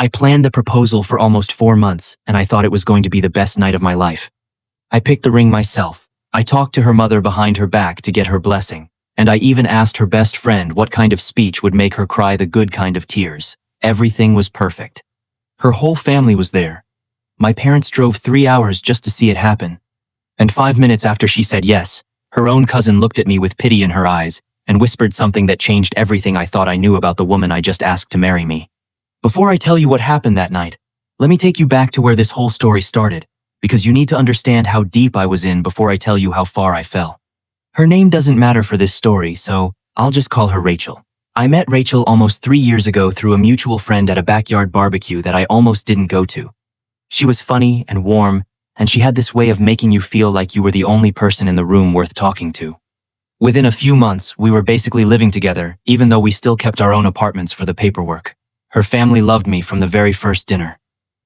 I planned the proposal for almost 4 months, and I thought it was going to be the best night of my life. I picked the ring myself. I talked to her mother behind her back to get her blessing, and I even asked her best friend what kind of speech would make her cry the good kind of tears. Everything was perfect. Her whole family was there. My parents drove 3 hours just to see it happen. And 5 minutes after she said yes, her own cousin looked at me with pity in her eyes and whispered something that changed everything I thought I knew about the woman I just asked to marry me. Before I tell you what happened that night, let me take you back to where this whole story started, because you need to understand how deep I was in before I tell you how far I fell. Her name doesn't matter for this story, so I'll just call her Rachel. I met Rachel almost 3 years ago through a mutual friend at a backyard barbecue that I almost didn't go to. She was funny and warm, and she had this way of making you feel like you were the only person in the room worth talking to. Within a few months, we were basically living together, even though we still kept our own apartments for the paperwork. Her family loved me from the very first dinner.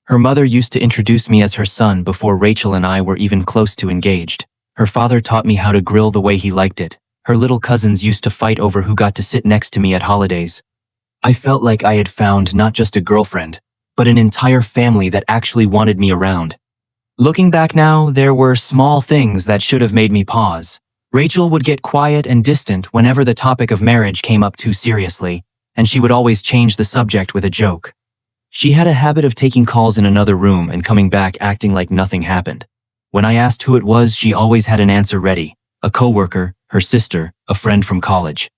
Her mother used to introduce me as her son before Rachel and I were even close to engaged. Her father taught me how to grill the way he liked it. Her little cousins used to fight over who got to sit next to me at holidays. I felt like I had found not just a girlfriend, but an entire family that actually wanted me around. Looking back now, there were small things that should have made me pause. Rachel would get quiet and distant whenever the topic of marriage came up too seriously, and she would always change the subject with a joke. She had a habit of taking calls in another room and coming back acting like nothing happened. When I asked who it was, she always had an answer ready: a coworker, her sister, a friend from college.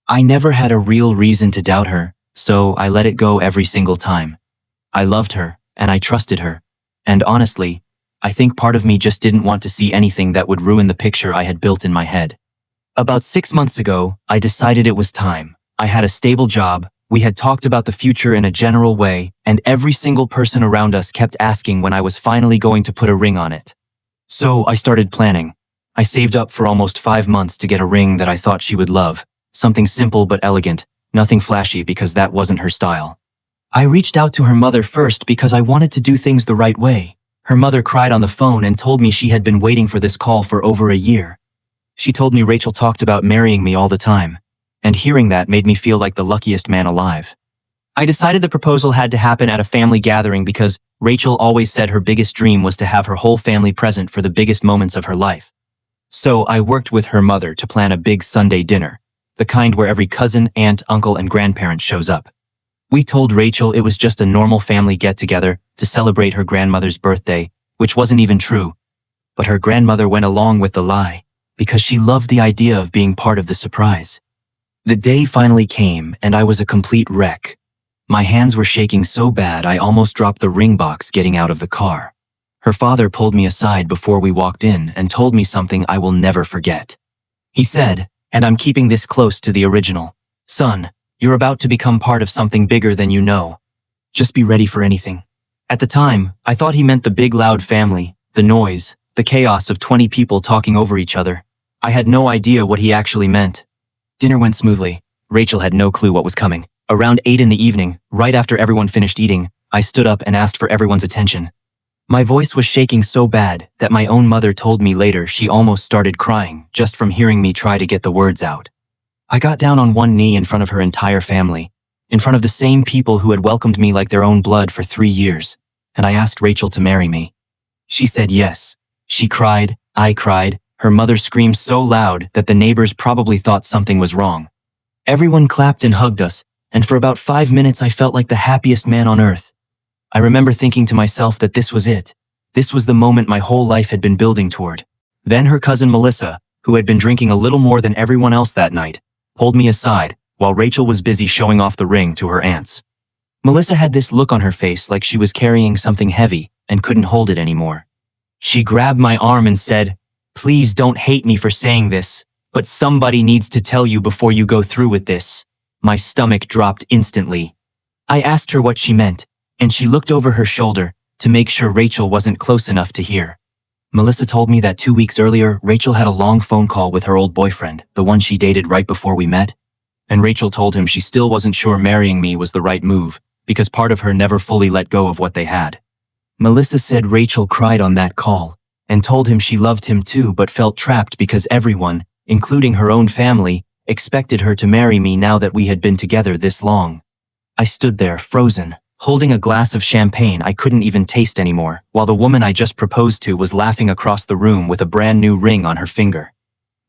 I never had a real reason to doubt her, so I let it go every single time. I loved her, and I trusted her, and honestly, I think part of me just didn't want to see anything that would ruin the picture I had built in my head. About 6 months ago, I decided it was time. I had a stable job, we had talked about the future in a general way, and every single person around us kept asking when I was finally going to put a ring on it. So I started planning. I saved up for almost 5 months to get a ring that I thought she would love, something simple but elegant, nothing flashy because that wasn't her style. I reached out to her mother first because I wanted to do things the right way. Her mother cried on the phone and told me she had been waiting for this call for over a year. She told me Rachel talked about marrying me all the time, and hearing that made me feel like the luckiest man alive. I decided the proposal had to happen at a family gathering because Rachel always said her biggest dream was to have her whole family present for the biggest moments of her life. So I worked with her mother to plan a big Sunday dinner, the kind where every cousin, aunt, uncle, and grandparent shows up. We told Rachel it was just a normal family get-together to celebrate her grandmother's birthday, which wasn't even true. But her grandmother went along with the lie, because she loved the idea of being part of the surprise. The day finally came, and I was a complete wreck. My hands were shaking so bad I almost dropped the ring box getting out of the car. Her father pulled me aside before we walked in and told me something I will never forget. He said, and I'm keeping this close to the original, "Son, you're about to become part of something bigger than you know. Just be ready for anything." At the time, I thought he meant the big loud family, the noise, the chaos of 20 people talking over each other. I had no idea what he actually meant. Dinner went smoothly. Rachel had no clue what was coming. Around 8 in the evening, right after everyone finished eating, I stood up and asked for everyone's attention. My voice was shaking so bad that my own mother told me later she almost started crying just from hearing me try to get the words out. I got down on one knee in front of her entire family, in front of the same people who had welcomed me like their own blood for 3 years, and I asked Rachel to marry me. She said yes. She cried, I cried, her mother screamed so loud that the neighbors probably thought something was wrong. Everyone clapped and hugged us, and for about 5 minutes I felt like the happiest man on earth. I remember thinking to myself that this was it. This was the moment my whole life had been building toward. Then her cousin Melissa, who had been drinking a little more than everyone else that night, pulled me aside while Rachel was busy showing off the ring to her aunts. Melissa had this look on her face like she was carrying something heavy and couldn't hold it anymore. She grabbed my arm and said, "Please don't hate me for saying this, but somebody needs to tell you before you go through with this." My stomach dropped instantly. I asked her what she meant, and she looked over her shoulder to make sure Rachel wasn't close enough to hear. Melissa told me that 2 weeks earlier, Rachel had a long phone call with her old boyfriend, the one she dated right before we met, and Rachel told him she still wasn't sure marrying me was the right move because part of her never fully let go of what they had. Melissa said Rachel cried on that call and told him she loved him too but felt trapped because everyone, including her own family, expected her to marry me now that we had been together this long. I stood there, frozen, holding a glass of champagne I couldn't even taste anymore, while the woman I just proposed to was laughing across the room with a brand new ring on her finger.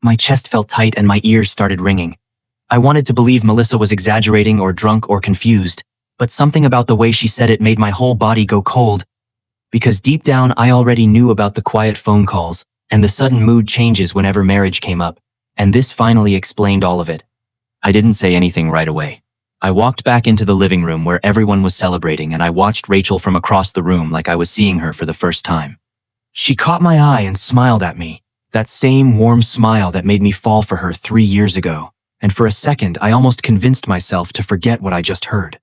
My chest felt tight and my ears started ringing. I wanted to believe Melissa was exaggerating or drunk or confused, but something about the way she said it made my whole body go cold. Because deep down I already knew about the quiet phone calls and the sudden mood changes whenever marriage came up, and this finally explained all of it. I didn't say anything right away. I walked back into the living room where everyone was celebrating, and I watched Rachel from across the room like I was seeing her for the first time. She caught my eye and smiled at me, that same warm smile that made me fall for her 3 years ago, and for a second I almost convinced myself to forget what I just heard.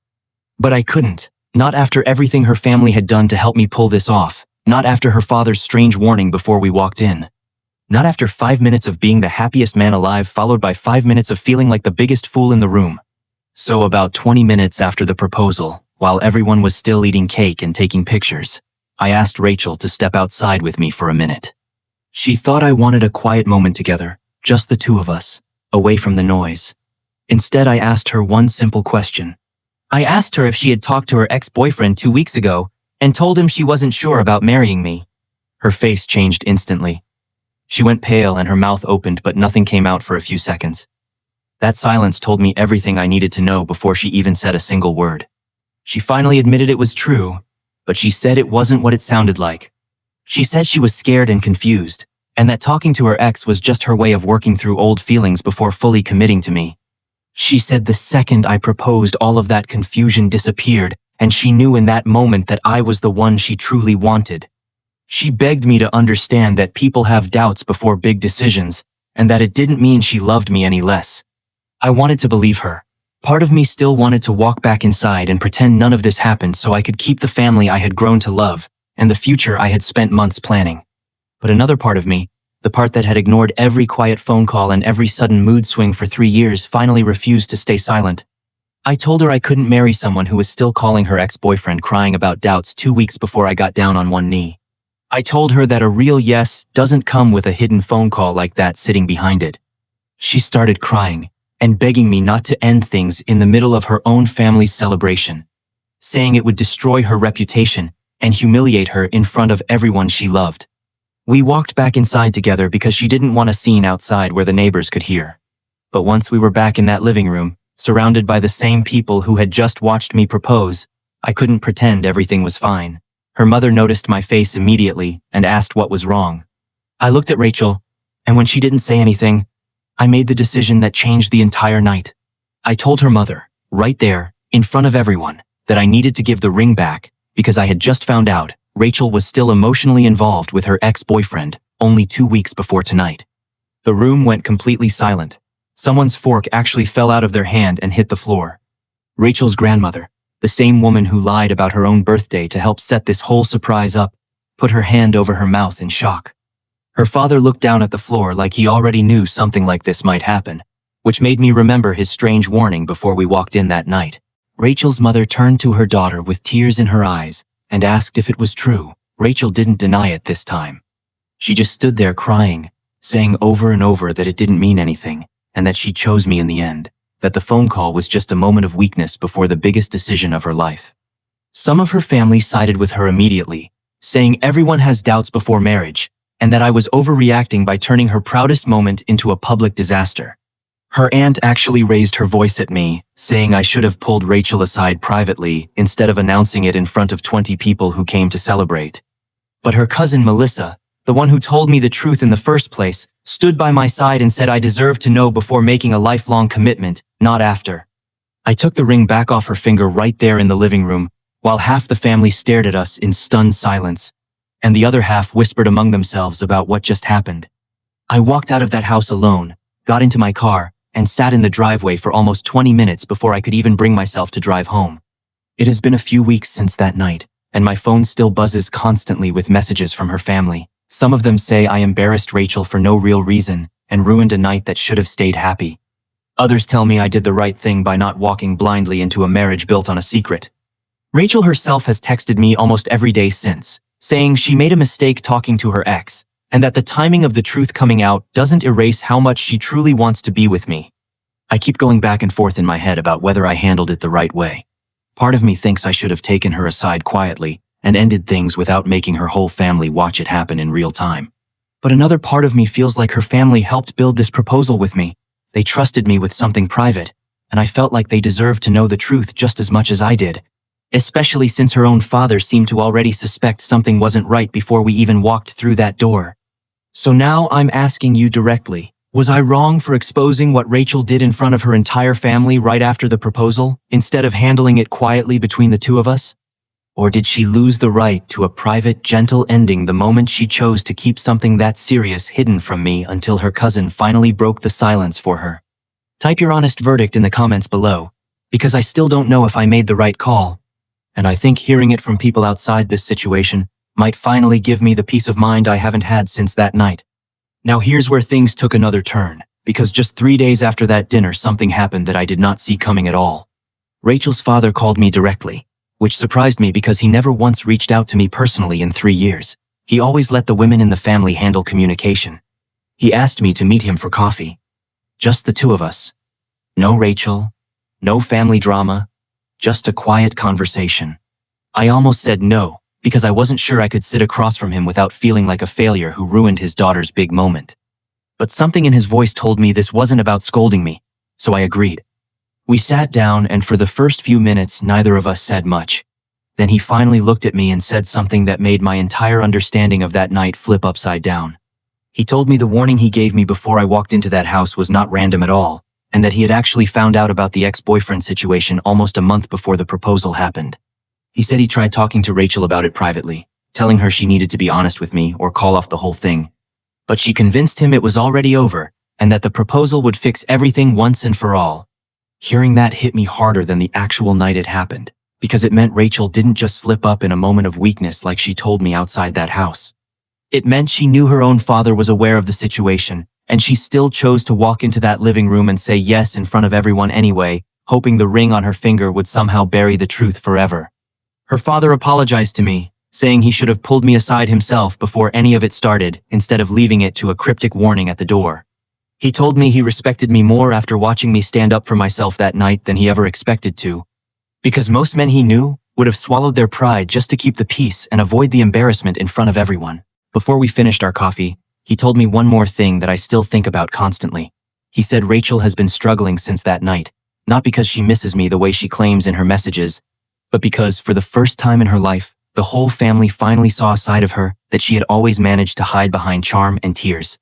But I couldn't, not after everything her family had done to help me pull this off, not after her father's strange warning before we walked in. Not after 5 minutes of being the happiest man alive followed by 5 minutes of feeling like the biggest fool in the room. So about 20 minutes after the proposal, while everyone was still eating cake and taking pictures, I asked Rachel to step outside with me for a minute. She thought I wanted a quiet moment together, just the two of us, away from the noise. Instead, I asked her one simple question. I asked her if she had talked to her ex-boyfriend 2 weeks ago and told him she wasn't sure about marrying me. Her face changed instantly. She went pale and her mouth opened, but nothing came out for a few seconds. That silence told me everything I needed to know before she even said a single word. She finally admitted it was true, but she said it wasn't what it sounded like. She said she was scared and confused, and that talking to her ex was just her way of working through old feelings before fully committing to me. She said the second I proposed, all of that confusion disappeared, and she knew in that moment that I was the one she truly wanted. She begged me to understand that people have doubts before big decisions, and that it didn't mean she loved me any less. I wanted to believe her. Part of me still wanted to walk back inside and pretend none of this happened so I could keep the family I had grown to love and the future I had spent months planning. But another part of me, the part that had ignored every quiet phone call and every sudden mood swing for 3 years, finally refused to stay silent. I told her I couldn't marry someone who was still calling her ex-boyfriend crying about doubts 2 weeks before I got down on one knee. I told her that a real yes doesn't come with a hidden phone call like that sitting behind it. She started crying and begging me not to end things in the middle of her own family's celebration, saying it would destroy her reputation and humiliate her in front of everyone she loved. We walked back inside together because she didn't want a scene outside where the neighbors could hear. But once we were back in that living room, surrounded by the same people who had just watched me propose, I couldn't pretend everything was fine. Her mother noticed my face immediately and asked what was wrong. I looked at Rachel, and when she didn't say anything, I made the decision that changed the entire night. I told her mother, right there, in front of everyone, that I needed to give the ring back because I had just found out Rachel was still emotionally involved with her ex-boyfriend only 2 weeks before tonight. The room went completely silent. Someone's fork actually fell out of their hand and hit the floor. Rachel's grandmother, the same woman who lied about her own birthday to help set this whole surprise up, put her hand over her mouth in shock. Her father looked down at the floor like he already knew something like this might happen, which made me remember his strange warning before we walked in that night. Rachel's mother turned to her daughter with tears in her eyes and asked if it was true. Rachel didn't deny it this time. She just stood there crying, saying over and over that it didn't mean anything, and that she chose me in the end, that the phone call was just a moment of weakness before the biggest decision of her life. Some of her family sided with her immediately, saying everyone has doubts before marriage, and that I was overreacting by turning her proudest moment into a public disaster. Her aunt actually raised her voice at me, saying I should have pulled Rachel aside privately instead of announcing it in front of 20 people who came to celebrate. But her cousin Melissa, the one who told me the truth in the first place, stood by my side and said I deserved to know before making a lifelong commitment, not after. I took the ring back off her finger right there in the living room, while half the family stared at us in stunned silence, and the other half whispered among themselves about what just happened. I walked out of that house alone, got into my car, and sat in the driveway for almost 20 minutes before I could even bring myself to drive home. It has been a few weeks since that night, and my phone still buzzes constantly with messages from her family. Some of them say I embarrassed Rachel for no real reason and ruined a night that should have stayed happy. Others tell me I did the right thing by not walking blindly into a marriage built on a secret. Rachel herself has texted me almost every day since, saying she made a mistake talking to her ex, and that the timing of the truth coming out doesn't erase how much she truly wants to be with me. I keep going back and forth in my head about whether I handled it the right way. Part of me thinks I should have taken her aside quietly and ended things without making her whole family watch it happen in real time. But another part of me feels like her family helped build this proposal with me. They trusted me with something private, and I felt like they deserved to know the truth just as much as I did, especially since her own father seemed to already suspect something wasn't right before we even walked through that door. So now I'm asking you directly, was I wrong for exposing what Rachel did in front of her entire family right after the proposal, instead of handling it quietly between the two of us? Or did she lose the right to a private, gentle ending the moment she chose to keep something that serious hidden from me until her cousin finally broke the silence for her? Type your honest verdict in the comments below, because I still don't know if I made the right call. And I think hearing it from people outside this situation might finally give me the peace of mind I haven't had since that night. Now here's where things took another turn, because just 3 days after that dinner something happened that I did not see coming at all. Rachel's father called me directly, which surprised me because he never once reached out to me personally in 3 years. He always let the women in the family handle communication. He asked me to meet him for coffee. Just the two of us. No Rachel, no family drama, just a quiet conversation. I almost said no, because I wasn't sure I could sit across from him without feeling like a failure who ruined his daughter's big moment. But something in his voice told me this wasn't about scolding me, so I agreed. We sat down, and for the first few minutes neither of us said much. Then he finally looked at me and said something that made my entire understanding of that night flip upside down. He told me the warning he gave me before I walked into that house was not random at all, and that he had actually found out about the ex-boyfriend situation almost a month before the proposal happened. He said he tried talking to Rachel about it privately, telling her she needed to be honest with me or call off the whole thing. But she convinced him it was already over, and that the proposal would fix everything once and for all. Hearing that hit me harder than the actual night it happened, because it meant Rachel didn't just slip up in a moment of weakness like she told me outside that house. It meant she knew her own father was aware of the situation, and she still chose to walk into that living room and say yes in front of everyone anyway, hoping the ring on her finger would somehow bury the truth forever. Her father apologized to me, saying he should have pulled me aside himself before any of it started, instead of leaving it to a cryptic warning at the door. He told me he respected me more after watching me stand up for myself that night than he ever expected to, because most men he knew would have swallowed their pride just to keep the peace and avoid the embarrassment in front of everyone. Before we finished our coffee, he told me one more thing that I still think about constantly. He said Rachel has been struggling since that night, not because she misses me the way she claims in her messages, but because, for the first time in her life, the whole family finally saw a side of her that she had always managed to hide behind charm and tears.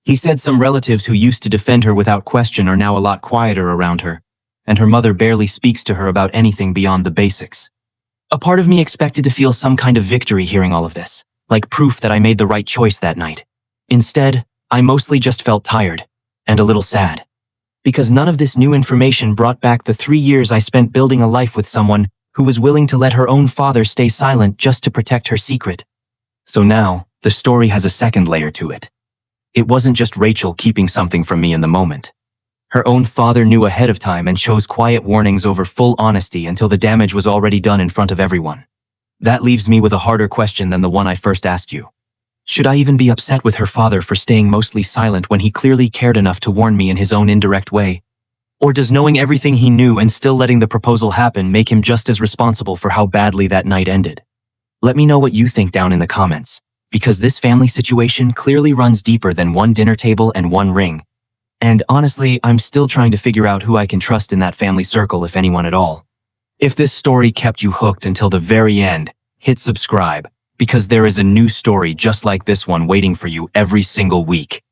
He said some relatives who used to defend her without question are now a lot quieter around her, and her mother barely speaks to her about anything beyond the basics. A part of me expected to feel some kind of victory hearing all of this, like proof that I made the right choice that night. Instead, I mostly just felt tired, and a little sad. Because none of this new information brought back the 3 years I spent building a life with someone who was willing to let her own father stay silent just to protect her secret. So now, the story has a second layer to it. It wasn't just Rachel keeping something from me in the moment. Her own father knew ahead of time and chose quiet warnings over full honesty until the damage was already done in front of everyone. That leaves me with a harder question than the one I first asked you. Should I even be upset with her father for staying mostly silent when he clearly cared enough to warn me in his own indirect way? Or does knowing everything he knew and still letting the proposal happen make him just as responsible for how badly that night ended? Let me know what you think down in the comments, because this family situation clearly runs deeper than one dinner table and one ring. And honestly, I'm still trying to figure out who I can trust in that family circle, if anyone at all. If this story kept you hooked until the very end, hit subscribe, because there is a new story just like this one waiting for you every single week.